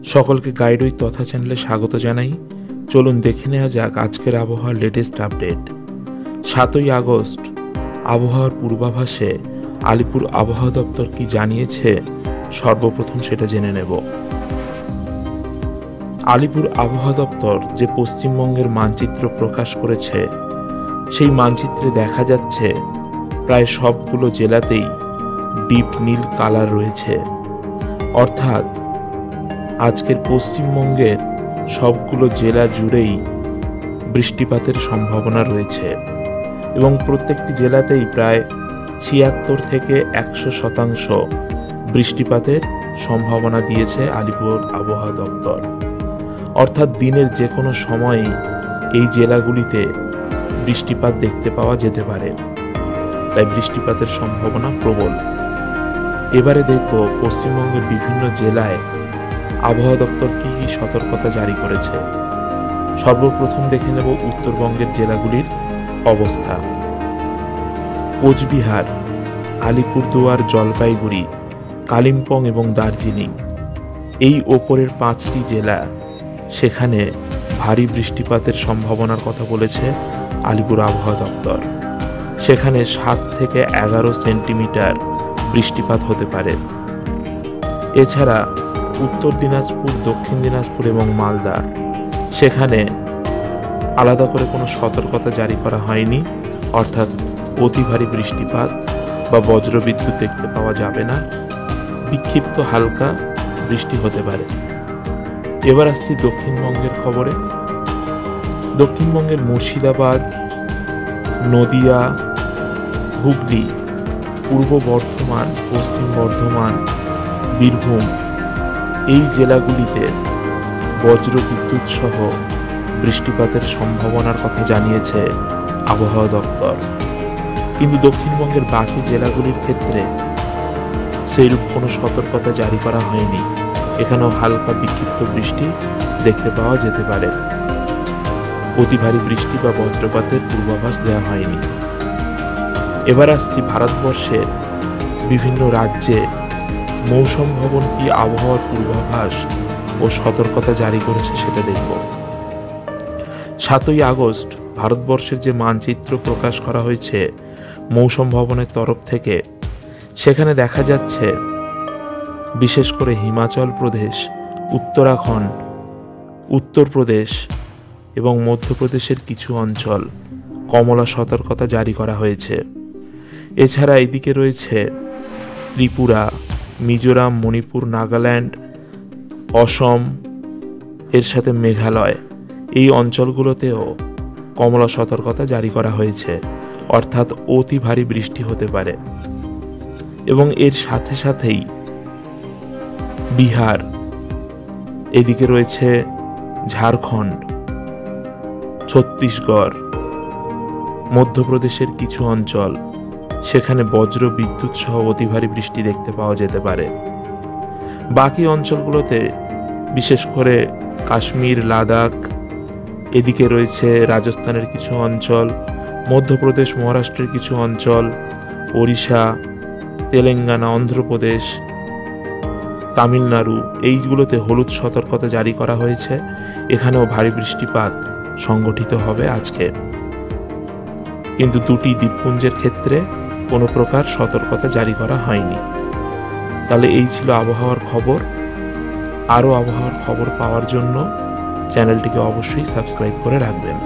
সকলকে guide with তথা চ্যানেলে স্বাগত জানাই। চলুন দেখে নেওয়া যাক আজকের আবহাওয়ার লেটেস্ট আপডেট। 7ই আগস্ট আবহাওয়ার পূর্বাভাসে আলিপুর আবহাওয়া দপ্তর কি জানিয়েছে সর্বপ্রথম সেটা জেনে নেব। আলিপুর আবহাওয়া দপ্তর যে পশ্চিমবঙ্গের মানচিত্র প্রকাশ করেছে সেই মানচিত্রে দেখা যাচ্ছে প্রায় সবগুলো জেলাতেই ডিপ নীল কালার রয়েছে, অর্থাৎ আজকের পশ্চিমবঙ্গের সবগুলো জেলা জুড়েই বৃষ্টিপাতের সম্ভাবনা রয়েছে এবং প্রত্যেকটি জেলাতেই প্রায় 76 থেকে 100% বৃষ্টিপাতের সম্ভাবনা দিয়েছে আলিপুর আবহাওয়া দপ্তর। অর্থাৎ দিনের যে কোনো সময়ই এই জেলাগুলিতে বৃষ্টিপাত দেখতে পাওয়া যেতে পারে, তাই বৃষ্টিপাতের সম্ভাবনা প্রবল। এবারে দেখব পশ্চিমবঙ্গের বিভিন্ন জেলায় আবহাওয়া দপ্তর কি কি সতর্কতা জারি করেছে। সর্বপ্রথম দেখে নেব উত্তরবঙ্গের জেলাগুলির অবস্থা। কোচবিহার, আলিপুরদুয়ার, জলপাইগুড়ি, কালিম্পং এবং দার্জিলিং, এই ওপরের 5টি জেলা, সেখানে ভারী বৃষ্টিপাতের সম্ভাবনার কথা বলেছে আলিপুর আবহাওয়া দপ্তর। সেখানে 7 থেকে 11 সেন্টিমিটার বৃষ্টিপাত হতে পারে। এছাড়া উত্তর দিনাজপুর, দক্ষিণ দিনাজপুর এবং মালদা, সেখানে আলাদা করে কোনো সতর্কতা জারি করা হয়নি, অর্থাৎ অতি ভারী বৃষ্টিপাত বা বজ্রবিদ্যুৎ দেখতে পাওয়া যাবে না, বিক্ষিপ্ত হালকা বৃষ্টি হতে পারে। এবার আসছি দক্ষিণবঙ্গের খবরে। দক্ষিণবঙ্গের মুর্শিদাবাদ, নদিয়া, হুগলি, পূর্ব বর্ধমান, পশ্চিম বর্ধমান, বীরভূম, এই জেলাগুলিতে বজ্রবিদ্যুৎ সহ বৃষ্টিপাতের সম্ভাবনার কথা জানিয়েছে আবহাওয়া দপ্তর। কিন্তু দক্ষিণবঙ্গের বাকি জেলাগুলির ক্ষেত্রে সেইরূপ কোনো সতর্কতা জারি করা হয়নি। এখানেও হালকা বিক্ষিপ্ত বৃষ্টি দেখতে পাওয়া যেতে পারে। অতি ভারী বৃষ্টি বা বজ্রপাতের পূর্বাভাস দেওয়া হয়নি। এবার আসছি ভারতবর্ষের বিভিন্ন রাজ্যে মৌসুম ভবন কি আবহাওয়ার পূর্বাভাস ও সতর্কতা জারি করেছে সেটা দেখব। 7ই আগস্ট ভারতবর্ষের যে মানচিত্র প্রকাশ করা হয়েছে মৌসুম ভবনের তরফ থেকে, সেখানে দেখা যাচ্ছে বিশেষ করে হিমাচল প্রদেশ, উত্তরাখণ্ড, উত্তরপ্রদেশ এবং মধ্যপ্রদেশের কিছু অঞ্চল কমলা সতর্কতা জারি করা হয়েছে। এছাড়া এদিকে রয়েছে ত্রিপুরা, মিজোরাম, মণিপুর, নাগাল্যান্ড, অসম, এর সাথে মেঘালয়, এই অঞ্চলগুলোতেও কমলা সতর্কতা জারি করা হয়েছে, অর্থাৎ অতি ভারী বৃষ্টি হতে পারে। এবং এর সাথে সাথেই বিহার, এদিকে রয়েছে ঝাড়খণ্ড, ছত্তিশগড়, মধ্যপ্রদেশের কিছু অঞ্চল, সেখানে বজ্র বিদ্যুৎ সহ অতি ভারী বৃষ্টি দেখতে পাওয়া যেতে পারে। বাকি অঞ্চলগুলোতে বিশেষ করে কাশ্মীর, লাদাখ, এদিকে রয়েছে রাজস্থানের কিছু অঞ্চল, মধ্যপ্রদেশ, মহারাষ্ট্রের কিছু অঞ্চল, ওড়িশা, তেলেঙ্গানা, অন্ধ্রপ্রদেশ, তামিলনাড়ু, এইগুলোতে হলুদ সতর্কতা জারি করা হয়েছে। এখানেও ভারী বৃষ্টিপাত সংঘটিত হবে আজকে। কিন্তু দুটি দ্বীপপুঞ্জের ক্ষেত্রে কোনো প্রকার সতর্কতা জারি করা হয়নি। তাহলে এই ছিল আবহাওয়ার খবর। আরও আবহাওয়ার খবর পাওয়ার জন্য চ্যানেলটিকে অবশ্যই সাবস্ক্রাইব করে রাখবেন।